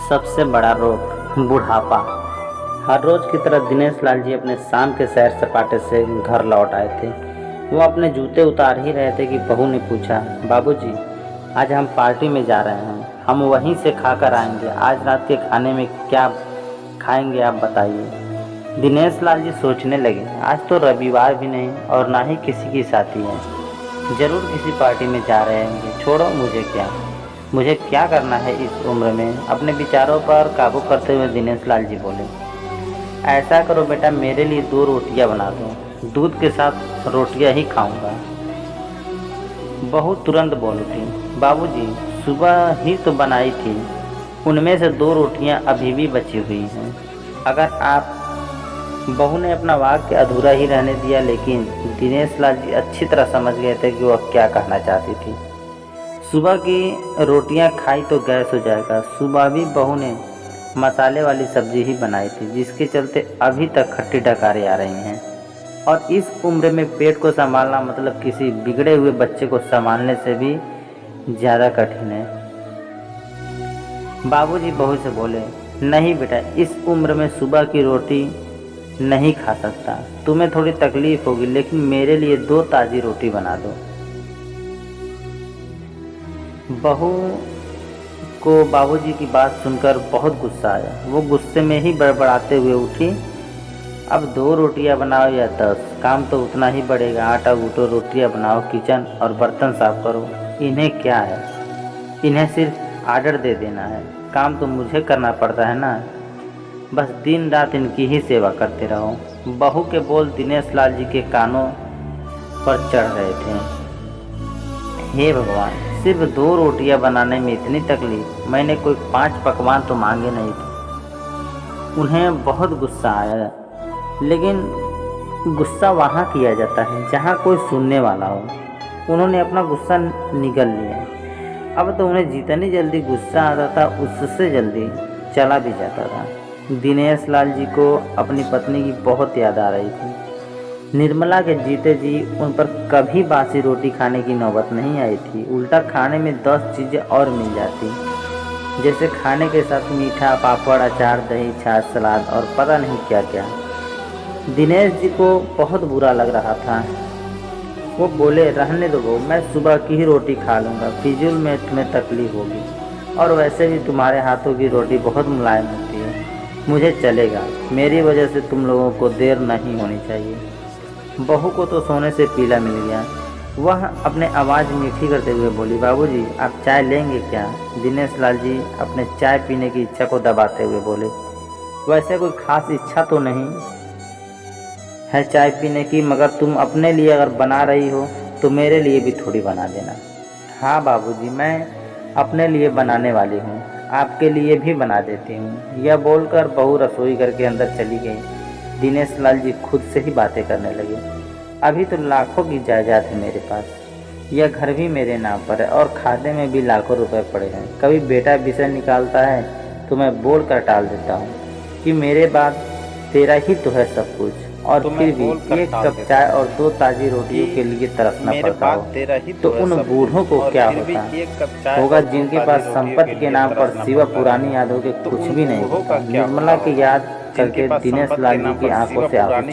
सबसे बड़ा रोग बुढ़ापा। हर रोज़ की तरह दिनेश लाल जी अपने शाम के सैर सपाटे से घर लौट आए थे। वो अपने जूते उतार ही रहे थे कि बहू ने पूछा, बाबूजी, आज हम पार्टी में जा रहे हैं, हम वहीं से खाकर आएंगे। आज रात के खाने में क्या खाएंगे आप बताइए। दिनेश लाल जी सोचने लगे, आज तो रविवार भी नहीं और ना ही किसी की शादी है, ज़रूर किसी पार्टी में जा रहे होंगे। छोड़ो, मुझे क्या करना है इस उम्र में। अपने विचारों पर काबू करते हुए दिनेश लाल जी बोले, ऐसा करो बेटा, मेरे लिए 2 रोटियां बना दो, दूध के साथ रोटियां ही खाऊंगा। बहू तुरंत बोल उठी, बाबूजी, सुबह ही तो बनाई थी, उनमें से 2 रोटियां अभी भी बची हुई हैं। अगर आप बहू ने अपना वाक्य अधूरा ही रहने दिया, लेकिन दिनेश लाल जी अच्छी तरह समझ गए थे कि वह क्या कहना चाहती थी। सुबह की रोटियां खाई तो गैस हो जाएगा। सुबह भी बहू ने मसाले वाली सब्जी ही बनाई थी, जिसके चलते अभी तक खट्टी डकारें आ रही हैं। और इस उम्र में पेट को संभालना मतलब किसी बिगड़े हुए बच्चे को संभालने से भी ज़्यादा कठिन है। बाबूजी बहू से बोले, नहीं बेटा, इस उम्र में सुबह की रोटी नहीं खा सकता, तुम्हें थोड़ी तकलीफ होगी, लेकिन मेरे लिए 2 ताज़ी रोटी बना दो। बहू को बाबूजी की बात सुनकर बहुत गुस्सा आया। वो गुस्से में ही बड़बड़ाते हुए उठी, अब 2 रोटियां बनाओ या 10, काम तो उतना ही बढ़ेगा। आटा गूंथो, रोटियां बनाओ, किचन और बर्तन साफ करो। इन्हें क्या है, इन्हें सिर्फ आर्डर दे देना है, काम तो मुझे करना पड़ता है ना। बस दिन रात इनकी ही सेवा करते रहो। बहू के बोल दिनेश लाल जी के कानों पर चढ़ रहे थे। हे भगवान, सिर्फ 2 रोटियां बनाने में इतनी तकलीफ, मैंने कोई 5 पकवान तो मांगे नहीं थे। उन्हें बहुत गुस्सा आया, लेकिन गुस्सा वहाँ किया जाता है जहाँ कोई सुनने वाला हो। उन्होंने अपना गुस्सा निगल लिया। अब तो उन्हें जितनी जल्दी गुस्सा आता था, उससे जल्दी चला भी जाता था। दिनेश लाल जी को अपनी पत्नी की बहुत याद आ रही थी। निर्मला के जीते जी उन पर कभी बासी रोटी खाने की नौबत नहीं आई थी। उल्टा खाने में 10 चीज़ें और मिल जाती, जैसे खाने के साथ मीठा, पापड़, अचार, दही, छाछ, सलाद और पता नहीं क्या क्या। दिनेश जी को बहुत बुरा लग रहा था। वो बोले, रहने दो बहू, मैं सुबह की ही रोटी खा लूँगा, फिजूल में तुम्हें तकलीफ होगी, और वैसे भी तुम्हारे हाथों की रोटी बहुत मुलायम होती है, मुझे चलेगा। मेरी वजह से तुम लोगों को देर नहीं होनी चाहिए। बहू को तो सोने से पीला मिल गया। वह अपने आवाज़ मीठी करते हुए बोली, बाबूजी, आप चाय लेंगे क्या? दिनेश लाल जी अपने चाय पीने की इच्छा को दबाते हुए बोले, वैसे कोई खास इच्छा तो नहीं है चाय पीने की, मगर तुम अपने लिए अगर बना रही हो तो मेरे लिए भी थोड़ी बना देना। हाँ बाबूजी, मैं अपने लिए बनाने वाली हूँ, आपके लिए भी बना देती हूँ। यह बोलकर बहू रसोई घर के अंदर चली गई। दिनेश लाल जी खुद से ही बातें करने लगे, अभी तो लाखों की जायदाद है मेरे पास, यह घर भी मेरे नाम पर है और खाते में भी लाखों रुपए पड़े हैं। कभी बेटा विषय निकालता है तो मैं बोल कर टाल देता हूँ कि मेरे बाद तेरा ही तो है सब कुछ, और फिर भी 1 कप चाय और 2 ताज़ी रोटियों के लिए तरसना पड़ता हो तो उन बूढ़ों को क्या होगा जिनके पास संपत्ति के नाम पर सिवा पुरानी यादों के कुछ भी नहीं होता। निर्मला की याद करके दिनेश लाल जी की आंखों से आंसू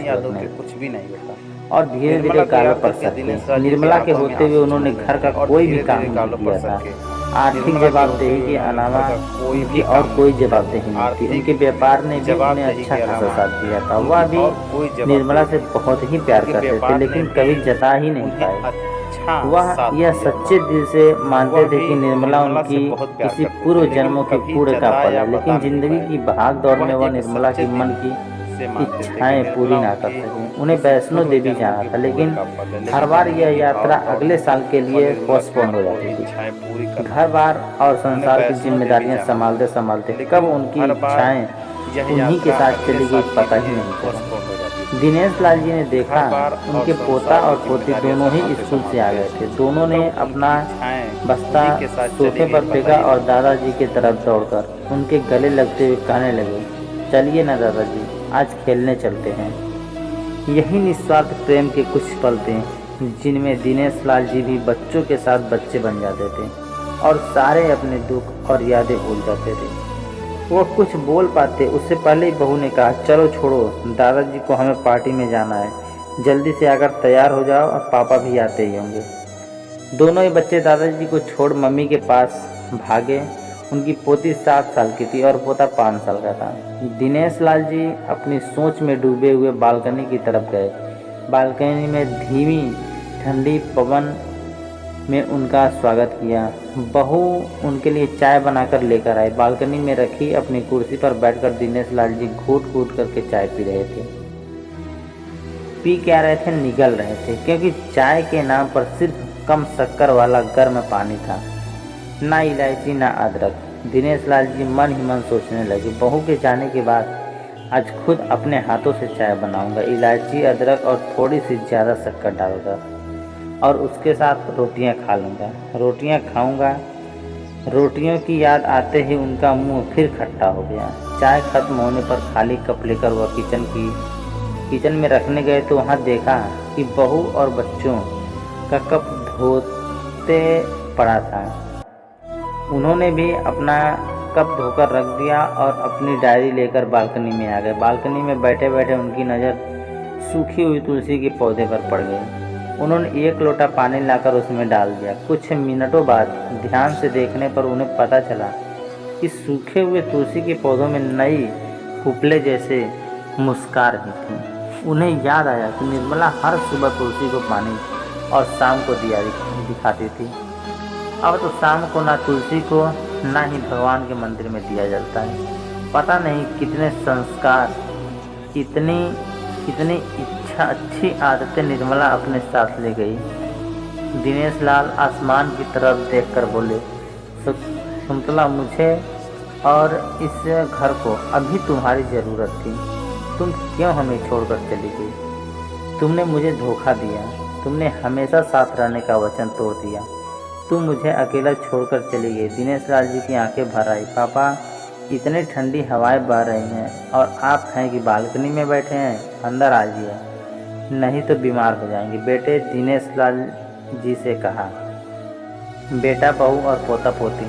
और धीरे धीरे गालों पर सके। निर्मला के होते हुए उन्होंने घर का कोई भी काम नहीं किया था। आर्थिक जवाबदेही के अलावा उनकी और कोई जवाबदेही नहीं थी। उनके व्यापार ने भी उन्हें अच्छा खासा साथ दिया था। वह भी निर्मला से बहुत ही प्यार करते थे, लेकिन कभी जता ही नहीं पाए। वह यह सच्चे दिल से मानते थे कि निर्मला उनकी किसी पूर्व जन्मों के पूरे का फल है, लेकिन जिंदगी की भाग दौड़ में वह निर्मला की मन की इच्छाएं पूरी ना कर सके। उन्हें वैष्णो देवी जाना था, लेकिन हर बार यह यात्रा अगले साल के लिए पोस्टपोन हो जाती थी। घर बार और संसार की जिम्मेदारियां संभालते संभालते कब उनकी इच्छाएं उन्हीं के साथ चली गई पता ही नहीं चला। दिनेश लाल जी ने देखा, उनके पोता और पोती दोनों ही स्कूल से आ गए थे। दोनों ने अपना बस्ता सोफे पर फेंका और दादाजी की तरफ दौड़कर उनके गले लगते हुए कहने लगे, चलिए ना दादाजी, आज खेलने चलते हैं। यही निस्वार्थ प्रेम के कुछ पल थे जिनमें दिनेश लाल जी भी बच्चों के साथ बच्चे बन जाते थे और सारे अपने दुख और यादें भूल जाते थे। वो कुछ बोल पाते उससे पहले ही बहू ने कहा, चलो छोड़ो, दादाजी को हमें पार्टी में जाना है, जल्दी से आकर तैयार हो जाओ, अब पापा भी आते ही होंगे। दोनों ही बच्चे दादाजी को छोड़ मम्मी के पास भागे। उनकी पोती 7 साल की थी और पोता 5 साल का था। दिनेश लाल जी अपनी सोच में डूबे हुए बालकनी की तरफ गए। बालकनी में धीमी ठंडी पवन में उनका स्वागत किया। बहू उनके लिए चाय बनाकर लेकर आई। बालकनी में रखी अपनी कुर्सी पर बैठकर दिनेश लाल जी घूट घूट करके चाय पी रहे थे। पी क्या रहे थे, निगल रहे थे, क्योंकि चाय के नाम पर सिर्फ कम शक्कर वाला गर्म पानी था, ना इलायची ना अदरक। दिनेश लाल जी मन ही मन सोचने लगे, बहू के जाने के बाद आज खुद अपने हाथों से चाय बनाऊंगा, इलायची अदरक और थोड़ी सी ज़्यादा शक्कर डालकर, और उसके साथ रोटियां खा लूँगा। रोटियां खाऊंगा। रोटियों की याद आते ही उनका मुंह फिर खट्टा हो गया। चाय खत्म होने पर खाली कप लेकर वह किचन में रखने गए तो वहाँ देखा कि बहू और बच्चों का कप धोते पड़ा था। उन्होंने भी अपना कप धोकर रख दिया और अपनी डायरी लेकर बालकनी में आ गए। बालकनी में बैठे बैठे उनकी नज़र सूखी हुई तुलसी के पौधे पर पड़ गई। उन्होंने एक लोटा पानी लाकर उसमें डाल दिया। कुछ मिनटों बाद ध्यान से देखने पर उन्हें पता चला कि सूखे हुए तुलसी के पौधों में नई फूफले जैसे मुस्कान रही थी। उन्हें याद आया कि निर्मला हर सुबह तुलसी को पानी और शाम को दिया दिखाती थी। अब तो शाम को ना तुलसी को ना ही भगवान के मंदिर में दिया जलता है। पता नहीं कितने संस्कार, कितनी अच्छी आदतें निर्मला अपने साथ ले गई। दिनेश लाल आसमान की तरफ देखकर बोले, शकुंतला, मुझे और इस घर को अभी तुम्हारी ज़रूरत थी। तुम क्यों हमें छोड़कर चली गई? तुमने मुझे धोखा दिया। तुमने हमेशा साथ रहने का वचन तोड़ दिया। तुम मुझे अकेला छोड़कर चली गई। दिनेश लाल जी की आंखें भर आई। पापा, इतनी ठंडी हवाएं बह रही हैं और आप हैं कि बालकनी में बैठे हैं। अंदर आ जाइए, नहीं तो बीमार हो जाएंगे। बेटे, दिनेश लाल जी से कहा। बेटा, बहू और पोता पोती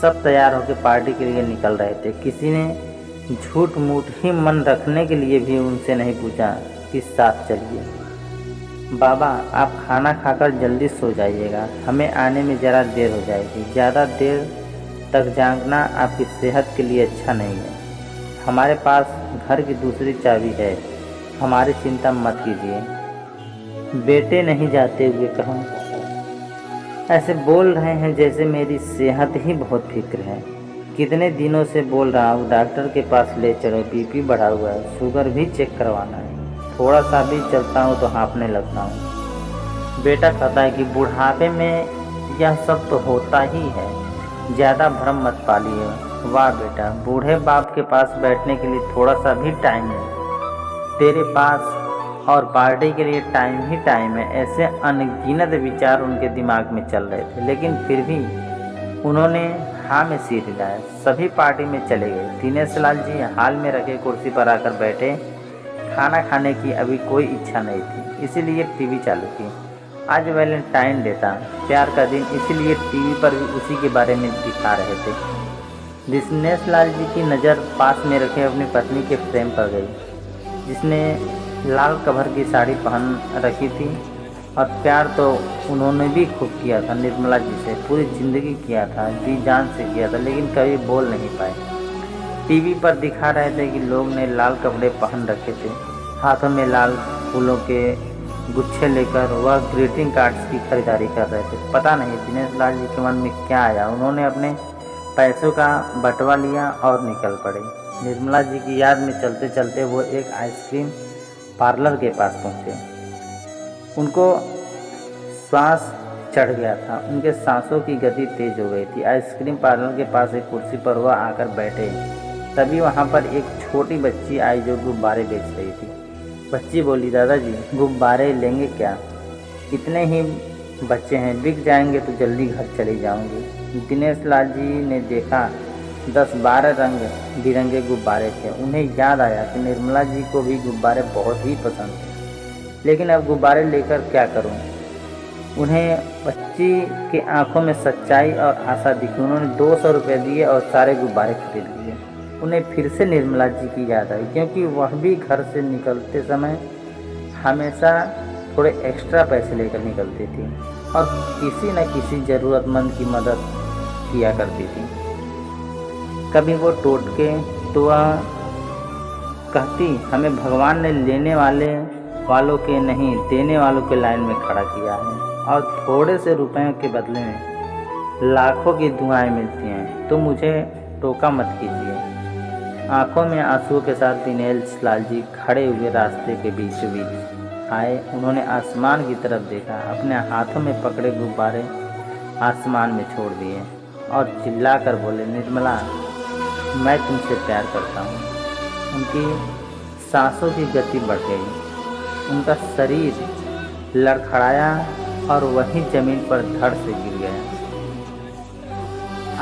सब तैयार होकर पार्टी के लिए निकल रहे थे। किसी ने झूठ मूठ ही मन रखने के लिए भी उनसे नहीं पूछा कि साथ चलिए। बाबा, आप खाना खाकर जल्दी सो जाइएगा, हमें आने में ज़रा देर हो जाएगी। ज़्यादा देर तक जागना आपकी सेहत के लिए अच्छा नहीं है। हमारे पास घर की दूसरी चाबी है, हमारी चिंता मत कीजिए। बेटे, नहीं जाते हुए कहूँ, ऐसे बोल रहे हैं जैसे मेरी सेहत ही बहुत फिक्र है। कितने दिनों से बोल रहा हूँ डॉक्टर के पास ले चलो, बीपी बढ़ा हुआ है, शुगर भी चेक करवाना है। थोड़ा सा भी चलता हूँ तो हाँफने लगता हूँ। बेटा कहता है कि बुढ़ापे में यह सब तो होता ही है, ज़्यादा भ्रम मत पालिए। वाह बेटा, बूढ़े बाप के पास बैठने के लिए थोड़ा सा भी टाइम नहीं तेरे पास, और पार्टी के लिए टाइम ही टाइम है। ऐसे अनगिनत विचार उनके दिमाग में चल रहे थे, लेकिन फिर भी उन्होंने हाँ में सिर हिलाया। सभी पार्टी में चले गए। दिनेश लाल जी हाल में रखे कुर्सी पर आकर बैठे। खाना खाने की अभी कोई इच्छा नहीं थी, इसीलिए टीवी चालू की। आज वैलेंटाइन डे था, प्यार का दिन, इसीलिए टीवी पर भी उसी के बारे में दिखा रहे थे। दिनेश लाल जी की नज़र पास में रखे अपनी पत्नी के फ्रेम पर गई, जिसने लाल कलर की साड़ी पहन रखी थी। और प्यार तो उन्होंने भी खूब किया था निर्मला जी से, पूरी ज़िंदगी किया था, जी जान से किया था, लेकिन कभी बोल नहीं पाए। टीवी पर दिखा रहे थे कि लोग ने लाल कपड़े पहन रखे थे, हाथों में लाल फूलों के गुच्छे लेकर वह ग्रीटिंग कार्ड्स की खरीदारी कर रहे थे। पता नहीं दिनेश लाल जी के मन में क्या आया, उन्होंने अपने पैसों का बंटवा लिया और निकल पड़े। निर्मला जी की याद में चलते चलते वो एक आइसक्रीम पार्लर के पास पहुँचे। उनको श्वास चढ़ गया था, उनके सांसों की गति तेज हो गई थी। आइसक्रीम पार्लर के पास एक कुर्सी पर वह आकर बैठे। तभी वहाँ पर एक छोटी बच्ची आई जो गुब्बारे बेच रही थी। बच्ची बोली, दादाजी गुब्बारे लेंगे क्या? इतने ही बच्चे हैं, बिक जाएंगे तो जल्दी घर चली जाऊंगी। दिनेश लाल जी ने देखा 10-12 रंग बिरंगे गुब्बारे थे। उन्हें याद आया कि निर्मला जी को भी गुब्बारे बहुत ही पसंद थे, लेकिन अब गुब्बारे लेकर क्या करूं? उन्हें बच्ची के आंखों में सच्चाई और आशा दिखी। उन्होंने 200 रुपये दिए और सारे गुब्बारे खरीद लिए। उन्हें फिर से निर्मला जी की याद आई, क्योंकि वह भी घर से निकलते समय हमेशा थोड़े एक्स्ट्रा पैसे लेकर निकलती थी और किसी न किसी ज़रूरतमंद की मदद किया करती थी। कभी वो टोटके तो वह कहती, हमें भगवान ने लेने वालों के नहीं, देने वालों के लाइन में खड़ा किया है और थोड़े से रुपयों के बदले में लाखों की दुआएं मिलती हैं, तो मुझे टोका मत कीजिए। आंखों में आंसुओं के साथ दिनेश लाल जी खड़े हुए रास्ते के बीचों बीच आए। उन्होंने आसमान की तरफ देखा, अपने हाथों में पकड़े गुब्बारे आसमान में छोड़ दिए और चिल्लाकर बोले, निर्मला, मैं तुमसे प्यार करता हूँ। उनकी सांसों की गति बढ़ गई, उनका शरीर लड़खड़ाया और वहीं जमीन पर धड़ से गिर गया।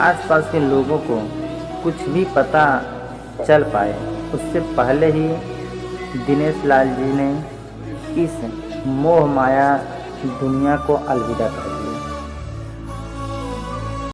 आसपास के लोगों को कुछ भी पता चल पाए उससे पहले ही दिनेश लाल जी ने इस मोह माया दुनिया को अलविदा कर दिया।